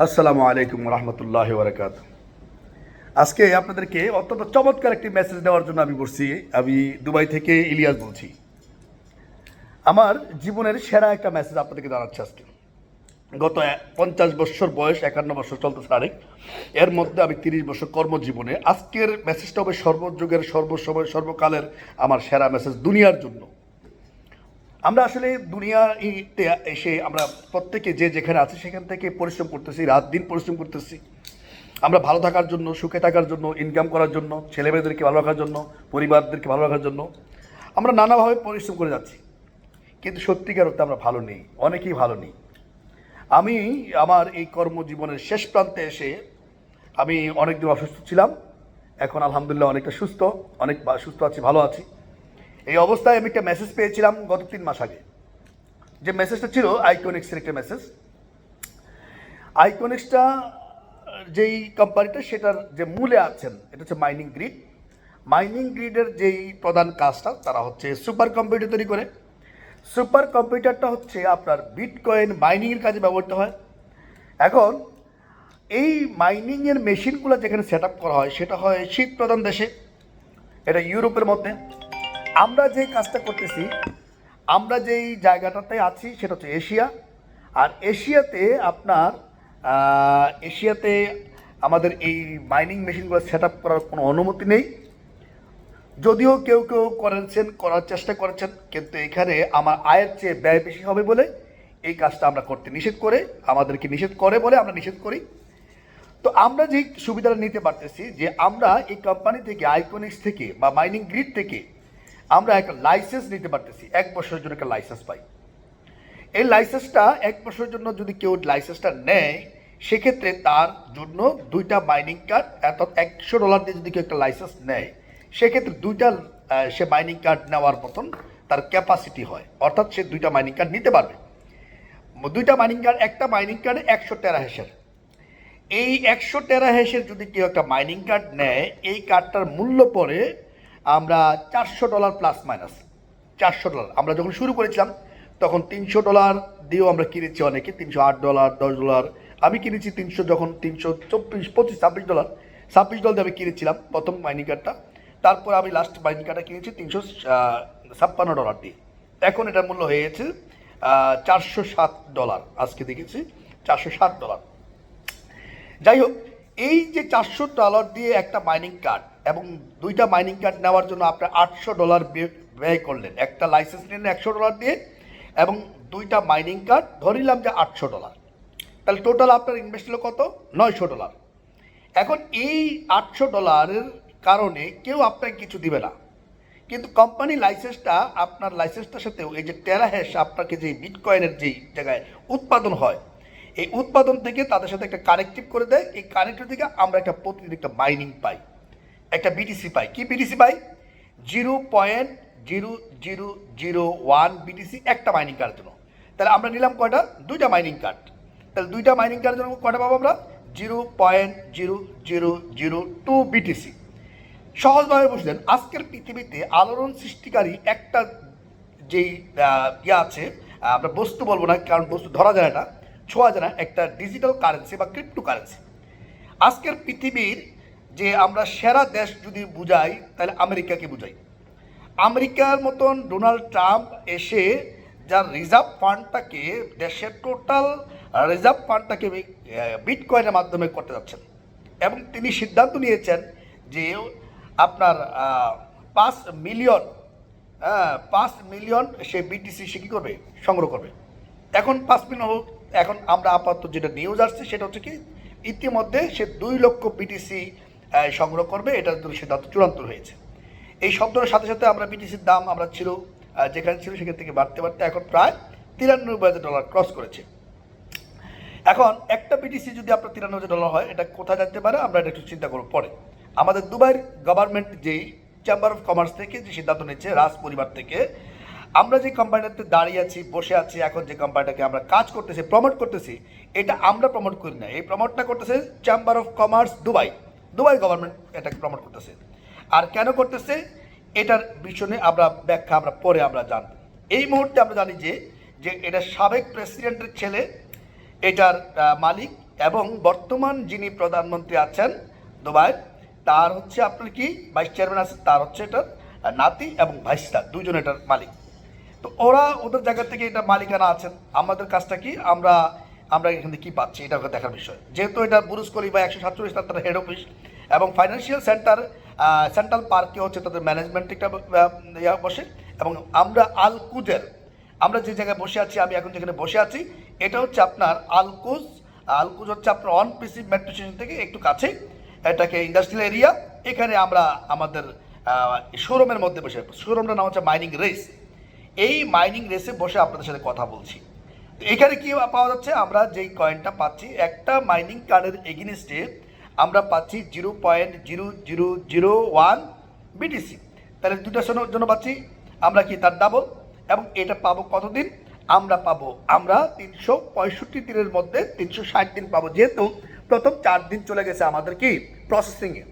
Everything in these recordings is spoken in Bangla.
আসসালামু আলাইকুম রহমতুল্লাহ বরকাত। আজকে আপনাদেরকে অত্যন্ত চমৎকার একটি মেসেজ দেওয়ার জন্য আমি বসছি। আমি দুবাই থেকে ইলিয়াস বলছি। আমার জীবনের সেরা একটা মেসেজ আপনাদেরকে জানাচ্ছি আজকে। গত 50 বছর বয়স, 51 বছর চলতেছে আরেক, এর মধ্যে আমি 30 বছর কর্মজীবনে, আজকের মেসেজটা হবে সর্বযুগের, সর্বসময়, সর্বকালের আমার সেরা মেসেজ দুনিয়ার জন্য। আমরা আসলে দুনিয়াতে এসে আমরা প্রত্যেকে যে যেখানে আছি সেখান থেকে পরিশ্রম করতেছি, রাত দিন পরিশ্রম করতেছি। আমরা ভালো থাকার জন্য, সুখে থাকার জন্য, ইনকাম করার জন্য, ছেলেমেয়েদেরকে ভালো রাখার জন্য, পরিবারদেরকে ভালো রাখার জন্য আমরা নানাভাবে পরিশ্রম করে যাচ্ছি। কিন্তু সত্যিকার অর্থে আমরা ভালো নেই, অনেকেই ভালো নেই। আমি আমার এই কর্মজীবনের শেষ প্রান্তে এসে আমি অনেকদিন অসুস্থ ছিলাম। এখন আলহামদুলিল্লাহ অনেকটা সুস্থ, অনেক সুস্থ আছি, ভালো আছি। এই অবস্থায় আমি একটা মেসেজ পেয়েছিলাম গত 3 মাস আগে। যে মেসেজটা ছিল আইকনিক্সের একটা মেসেজ। আইকনিক্সটা যেই কোম্পানিটা, সেটার যে মূলে আছেন এটা হচ্ছে মাইনিং গ্রিড। মাইনিং গ্রিডের যেই প্রধান কাজটা, তারা হচ্ছে সুপার কম্পিউটার তৈরি করে। সুপার কম্পিউটারটা হচ্ছে আপনার বিটকয়েন মাইনিংয়ের কাজে ব্যবহৃত হয়। এখন এই মাইনিংয়ের মেশিনগুলো যেখানে সেট আপ করা হয় সেটা হয় শীত প্রধান দেশে, এটা ইউরোপের মধ্যে। আমরা যে কাজটা করতেছি, আমরা যেই জায়গাটাতে আছি সেটা হচ্ছে এশিয়া। আর এশিয়াতে আমাদের এই মাইনিং মেশিনগুলো সেট আপ করার কোনো অনুমতি নেই। যদিও কেউ কেউ করার চেষ্টা করেছেন, কিন্তু এখানে আমার আয়ের চেয়ে ব্যয় বেশি হবে বলে এই কাজটা আমরা করতে নিষেধ করে, আমাদেরকে নিষেধ করে বলে আমরা নিষেধ করি। তো আমরা যে সুবিধাটা নিতে পারতেছি যে আমরা এই কোম্পানি থেকে, আইকনিক্স থেকে বা মাইনিং গ্রিড থেকে আমরা একটা লাইসেন্স নিতে পারতেছি। 1 বছরের জন্য একটা লাইসেন্স পাই। এই লাইসেন্সটা 1 বছরের জন্য যদি কেউ লাইসেন্সটা নেয়, সেক্ষেত্রে তার জন্য 2টা মাইনিং কার্ড, অর্থাৎ $100 দিয়ে যদি কেউ একটা লাইসেন্স নেয়, সেক্ষেত্রে সে মাইনিং কার্ড নেওয়ার মতন তার ক্যাপাসিটি হয়, অর্থাৎ সে 2টা মাইনিং কার্ড নিতে পারবে। 2টা মাইনিং কার্ড, একটা মাইনিং কার্ডে 100 টেরাহ্যাশের। এই 100 টেরাহ্যাশের যদি কেউ একটা মাইনিং কার্ড নেয়, এই কার্ডটার মূল্য পড়ে আমরা $400 প্লাস মাইনাস। $400 আমরা যখন শুরু করেছিলাম তখন $300 দিয়েও আমরা কিনেছি, অনেকে $308, $10। আমি কিনেছি 300, যখন 324, 25, $26, $26 দিয়ে আমি কিনেছিলাম প্রথম মাইনিং কার্ডটা। তারপর আমি লাস্ট মাইনিং কার্ডটা কিনেছি $356 দিয়ে। এখন এটার মূল্য হয়ে গেছে $407। আজকে দেখেছি $407। যাই হোক, এই যে $400 দিয়ে একটা মাইনিং কার্ড এবং 2টা মাইনিং কার্ড নেওয়ার জন্য আপনার $800 ব্যয় করলেন, একটা লাইসেন্স নিলেন $100 দিয়ে, এবং 2টা মাইনিং কার্ড ধরিলাম যে $800, তাহলে টোটাল আপনার ইনভেস্ট হলো কত? $900। এখন এই $800-এর কারণে কেউ আপনাকে কিছু দিবে না, কিন্তু কোম্পানি লাইসেন্সটা, আপনার লাইসেন্সটার সাথে এই যে টেরাহ্যাশ, আপনাকে যে বিটকয়েনের যেই জায়গায় উৎপাদন হয়, এই উৎপাদন থেকে তাদের সাথে একটা কানেক্টিভ করে দেয়। এই কানেক্টিভ থেকে আমরা প্রতিদিন একটা মাইনিং পাই, একটা বিটিসি পাই। কি বিটিসি পাই? 0.0001 বিটিসি একটা মাইনিং কার্ডের জন্য। তাহলে আমরা নিলাম কয়টা? 2টা মাইনিং কার্ড। তাহলে 2টা মাইনিং কার্ডের জন্য কয়টা পাবো আমরা? 0.0002 বিটিসি। সহজভাবে বুঝলেন, আজকের পৃথিবীতে আলোড়ন সৃষ্টিকারী একটা যেই আছে, আমরা বস্তু বলবো না, কারণ বস্তু ধরা যায় না, ছোঁয়া যায় না, একটা ডিজিটাল কারেন্সি বা ক্রিপ্টো কারেন্সি। আজকের পৃথিবীর যে আমরা সেরা দেশ যদি বুঝাই, তাহলে আমেরিকাকে বুঝাই। আমেরিকার মতন ডোনাল্ড ট্রাম্প এসে যার রিজার্ভ ফান্ডটাকে, দেশের টোটাল রিজার্ভ ফান্ডটাকে বিটকয়েনের মাধ্যমে করতে যাচ্ছেন, এবং তিনি সিদ্ধান্ত নিয়েছেন যে আপনার 5 মিলিয়ন সে বিটিসি সে কী করবে? সংগ্রহ করবে। এখন 5 মিলিয়ন হোক, এখন আমরা আপাতত যেটা নিউজ আসছে সেটা হচ্ছে কি, ইতিমধ্যে সে 2 লক্ষ বিটিসি সংগ্রহ করবে, এটার সিদ্ধান্ত চূড়ান্ত হয়েছে। এই শব্দের সাথে সাথে আমরা বিটিসির দাম আমরা ছিল যেখানে ছিল সেখান থেকে বাড়তে বাড়তে এখন প্রায় $93,000 ক্রস করেছে। এখন একটা বিটিসি যদি আপনার $93,000 হয়, এটা কোথায় যেতে পারে আমরা এটা একটু চিন্তা করব পরে। আমাদের দুবাইয়ের গভর্নমেন্ট যেই চেম্বার অফ কমার্স থেকে যে সিদ্ধান্ত নিচ্ছে, রাজ পরিবার থেকে, আমরা যে কোম্পানিটাতে দাঁড়িয়ে আছি, বসে আছি, এখন যে কোম্পানিটাকে আমরা কাজ করতেছি, প্রমোট করতেছি, এটা আমরা প্রমোট করি না, এই প্রমোটটা করতেছে chamber of commerce Dubai. Dubai government এটাকে প্রমোট করতেছে। আর কেন করতেছে এটার পিছনে ব্যাখ্যা আমরা পরে জানব। এই মুহূর্তে আমরা জানি যে এটা সাবেক প্রেসিডেন্টের ছেলে, এটার মালিক এবং বর্তমান যিনি প্রধানমন্ত্রী আছেন দুবাই, তার হচ্ছে আপনার কি ভাইস চেয়ারম্যান আছে, তার হচ্ছে এটার নাতি এবং ভাইসটা দুইজন এটার মালিক। তো ওরা ওদের জায়গা থেকে এটা মালিকানা আছেন। আমাদের কাজটা কি, আমরা আমরা এখান থেকে কী পাচ্ছি এটা দেখার বিষয়। যেহেতু এটা বুরুজ খলিফা 147 তার হেড অফিস এবং ফাইন্যান্সিয়াল সেন্টার সেন্ট্রাল পার্কে হচ্ছে তাদের ম্যানেজমেন্ট একটা বসে। এবং আমরা আলকুজের, আমরা যে জায়গায় বসে আছি, আমি এখন যেখানে বসে আছি, এটা হচ্ছে আপনার আলকুজ। আলকুজ হচ্ছে আপনার অন পিসি মেট্রো স্টেশন থেকে একটু কাছে, এটাকে ইন্ডাস্ট্রিয়াল এরিয়া। এখানে আমরা আমাদের শোরুমের মধ্যে বসে, শোরুমটার নাম হচ্ছে মাইনিং রেস। এই মাইনিং রেসে বসে আপনাদের সাথে কথা বলছি। তো এখানে কি পাওয়া যাচ্ছে, আমরা যেই কয়েনটা পাচ্ছি একটা মাইনিং কার্ডের এগেনিস্টে আমরা পাচ্ছি 0.0001 বিটিসি। তাহলে দুটার জন্য পাচ্ছি আমরা কি তার ডাবল। এবং এটা পাবো কতদিন, আমরা পাবো 365 দিনের মধ্যে 360 দিন পাবো। যেহেতু প্রথম 4 দিন চলে গেছে আমাদের কি প্রসেসিংয়ে,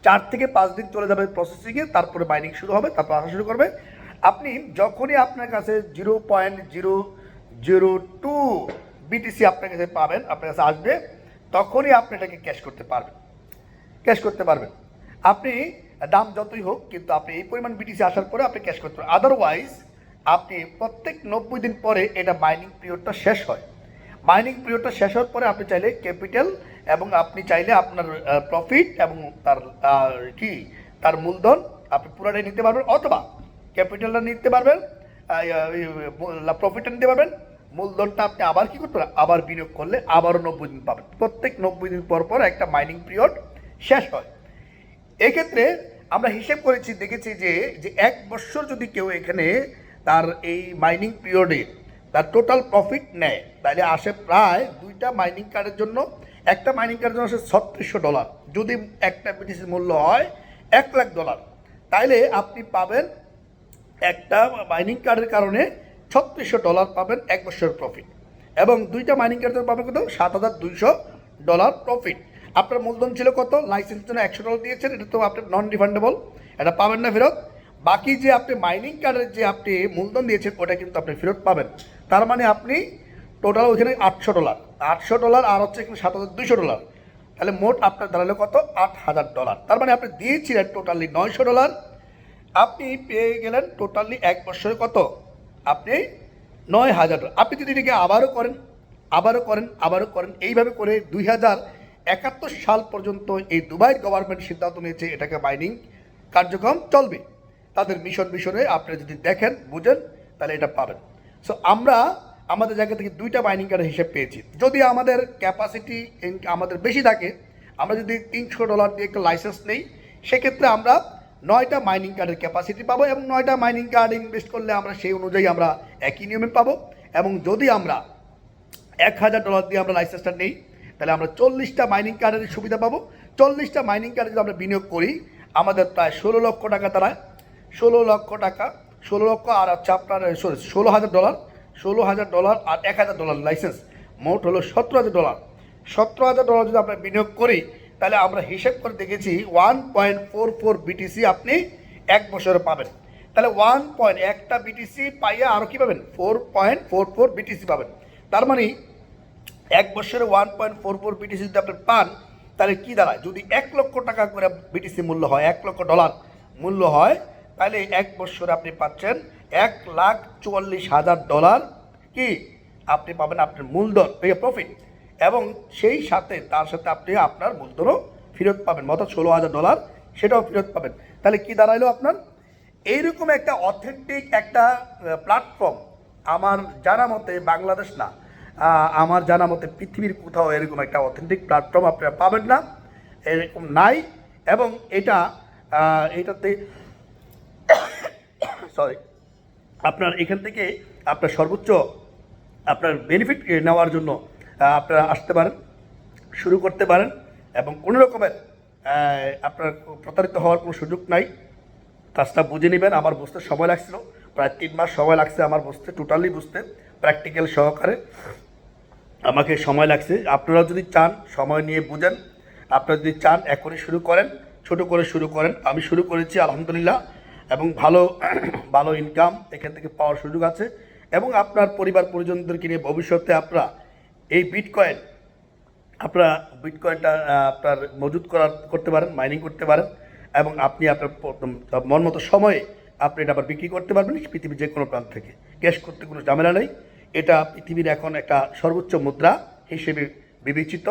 4 থেকে 5 দিন চলে যাবে প্রসেসিংয়ে, তারপরে মাইনিং শুরু হবে, তারপর আসা শুরু করবে। আপনি যখনই আপনার কাছে 0.002 বিটিসি আপনার কাছে পাবেন, আপনার কাছে আসবে, তখনই আপনি এটাকে ক্যাশ করতে পারবেন। আপনি দাম যতই হোক, কিন্তু আপনি এই পরিমাণ বিটিসি আসার পরে আপনি ক্যাশ করতে পারবেন। আদারওয়াইজ আপনি প্রত্যেক 90 দিন পরে এটা মাইনিং পিরিয়ডটা শেষ হয়। মাইনিং পিরিয়ডটা শেষ হওয়ার পরে আপনি চাইলে ক্যাপিটাল এবং আপনি চাইলে আপনার প্রফিট এবং তার মূলধন আপনি পুরোটাই নিতে পারবেন, অথবা ক্যাপিটালটা নিতে পারবেন, প্রফিটটা নিতে পারবেন, মূলধনটা আপনি আবার কি করতে পারেন, আবার বিনিয়োগ করলে আবারও 90 দিন পাবেন। প্রত্যেক 90 দিন পর পর একটা মাইনিং পিরিয়ড শেষ হয়। এক্ষেত্রে আমরা হিসেব করেছি, দেখেছি যে 1 বছর যদি কেউ এখানে তার এই মাইনিং পিরিয়ডে তার টোটাল প্রফিট নেয়, তাহলে আসে প্রায় দুইটা মাইনিং কার্ডের জন্য, একটা মাইনিং কার্ডের জন্য আসে $3600। যদি একটা বিটিসির মূল্য হয় $1,00,000, তাইলে আপনি পাবেন একটা মাইনিং কার্ডের কারণে $3600 পাবেন 1 বছরের প্রফিট। এবং দুইটা মাইনিং কার্ডের পাবেন কত, $7200 প্রফিট। আপনার মূলধন ছিল কত, লাইসেন্সের জন্য $100 দিয়েছেন, এটা তো আপনার নন রিফান্ডেবল, এটা পাবেন না ফেরত। বাকি যে আপনি মাইনিং কার্ডের যে আপনি মূলধন দিয়েছেন, ওটা কিন্তু আপনি ফেরত পাবেন। তার মানে আপনি টোটাল ওইখানে $800 আর হচ্ছে এখানে $7200, তাহলে মোট আপনার দাঁড়ালো কত, $8000। তার মানে আপনি দিয়েছিলেন টোটালি $900, আপনি পেয়ে গেলেন টোটালি 1 বছরে কত, আপনি $9000। আপনি যদি এটাকে আবারও করেন এইভাবে করে 2071 সাল পর্যন্ত এই দুবাই গভর্নমেন্ট সিদ্ধান্ত নিয়েছে এটাকে মাইনিং কার্যক্রম চলবে। তাদের মিশনে আপনি যদি দেখেন বুঝেন, তাহলে এটা পাবেন। সো আমরা আমাদের জায়গা থেকে দুইটা মাইনিং কার্ডের হিসেব পেয়েছি। যদি আমাদের ক্যাপাসিটি আমাদের বেশি থাকে, আমরা যদি $300 দিয়ে একটা লাইসেন্স নেই, সেক্ষেত্রে আমরা 9টা মাইনিং কার্ডের ক্যাপাসিটি পাবো, এবং 9টা মাইনিং কার্ড ইনভেস্ট করলে আমরা সেই অনুযায়ী আমরা একই নিয়মে পাবো। এবং যদি আমরা $1000 দিয়ে আমরা লাইসেন্সটা নেই, তাহলে আমরা 40টা মাইনিং কার্ডের সুবিধা পাবো। 40টা মাইনিং কার্ডে যদি আমরা বিনিয়োগ করি, আমাদের প্রায় 16 লক্ষ টাকা দাঁড়ায়। 16 লক্ষ আর হচ্ছে আপনার $16,000, $16,000 আর $1,000 লাইসেন্স, মোট হলো $17,000। $17,000 যদি আমরা বিনিয়োগ করি, তাহলে আমরা হিসেব করে দেখেছি 1.44 বিটিসি আপনি 1 বছরে পাবেন। তাহলে একটা বিটিসি পাইয়া আরও কী পাবেন, 4.44 বিটিসি পাবেন। তার মানে 1 বছরে 1.44 বিটিসি যদি আপনি পান, তাহলে কি দাঁড়ায়, যদি $1 লক্ষ টাকা করে বিটিসি মূল্য হয়, $1 লক্ষ মূল্য হয়, তাহলে 1 বছরে আপনি পাচ্ছেন $1,44,000 কি আপনি পাবেন আপনার মূলধন প্রফিট, এবং সেই সাথে তার সাথে আপনি আপনার মূলধনও ফেরত পাবেন, অর্থাৎ $16,000 সেটাও ফেরত পাবেন। তাহলে কি দাঁড়াইলো আপনার, এইরকম একটা অথেন্টিক একটা প্ল্যাটফর্ম আমার জানা মতে বাংলাদেশ না, আমার জানা মতে পৃথিবীর কোথাও এরকম একটা অথেন্টিক প্ল্যাটফর্ম আপনারা পাবেন না, এরকম নাই। এবং এটাতে আপনার এখান থেকে আপনার সর্বোচ্চ আপনার বেনিফিট নেওয়ার জন্য আপনারা আসতে পারেন, শুরু করতে পারেন, এবং কোনো রকমের আপনার প্রতারিত হওয়ার কোনো সুযোগ নাই। কাজটা বুঝে নেবেন। আমার বুঝতে সময় লাগছিল, প্রায় 3 মাস সময় লাগছে আমার টোটালি বুঝতে, প্র্যাকটিক্যাল সহকারে আমাকে সময় লাগছে। আপনারা যদি চান সময় নিয়ে বুঝেন, আপনারা যদি চান এখনই শুরু করেন, ছোট করে শুরু করেন। আমি শুরু করেছি আলহামদুলিল্লাহ, এবং ভালো ইনকাম এখান থেকে পাওয়ার সুযোগ আছে। এবং আপনার পরিবার পরিজনদেরকে নিয়ে ভবিষ্যতে আপনারা এই বিটকয়েন আপনারা বিটকয়েনটা আপনার মজুত করতে পারেন, মাইনিং করতে পারেন, এবং আপনি আপনার মন মতো সময়ে আপনি এটা আবার বিক্রি করতে পারবেন পৃথিবীর যে কোনো প্রান্ত থেকে। ক্যাশ করতে কোনো ঝামেলা নেই। এটা পৃথিবীর এখন একটা সর্বোচ্চ মুদ্রা হিসেবে বিবেচিত,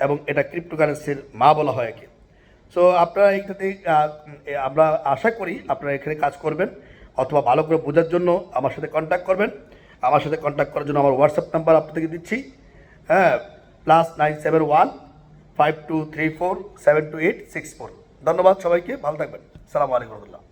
এবং এটা ক্রিপ্টোকারেন্সির মা বলা হয় একে। সো আপনারা এইটাতে আমরা আশা করি আপনারা এখানে কাজ করবেন, অথবা ভালো করে বোঝার জন্য আমার সাথে কন্ট্যাক্ট করবেন। আমার সাথে কন্ট্যাক্ট করার জন্য আমার হোয়াটসঅ্যাপ নাম্বার আপনাদেরকে দিচ্ছি, হ্যাঁ, +971 5234 72864। ধন্যবাদ সবাইকে, ভালো থাকবেন। সালামু আলাইকুম রহমতুল্লাহ।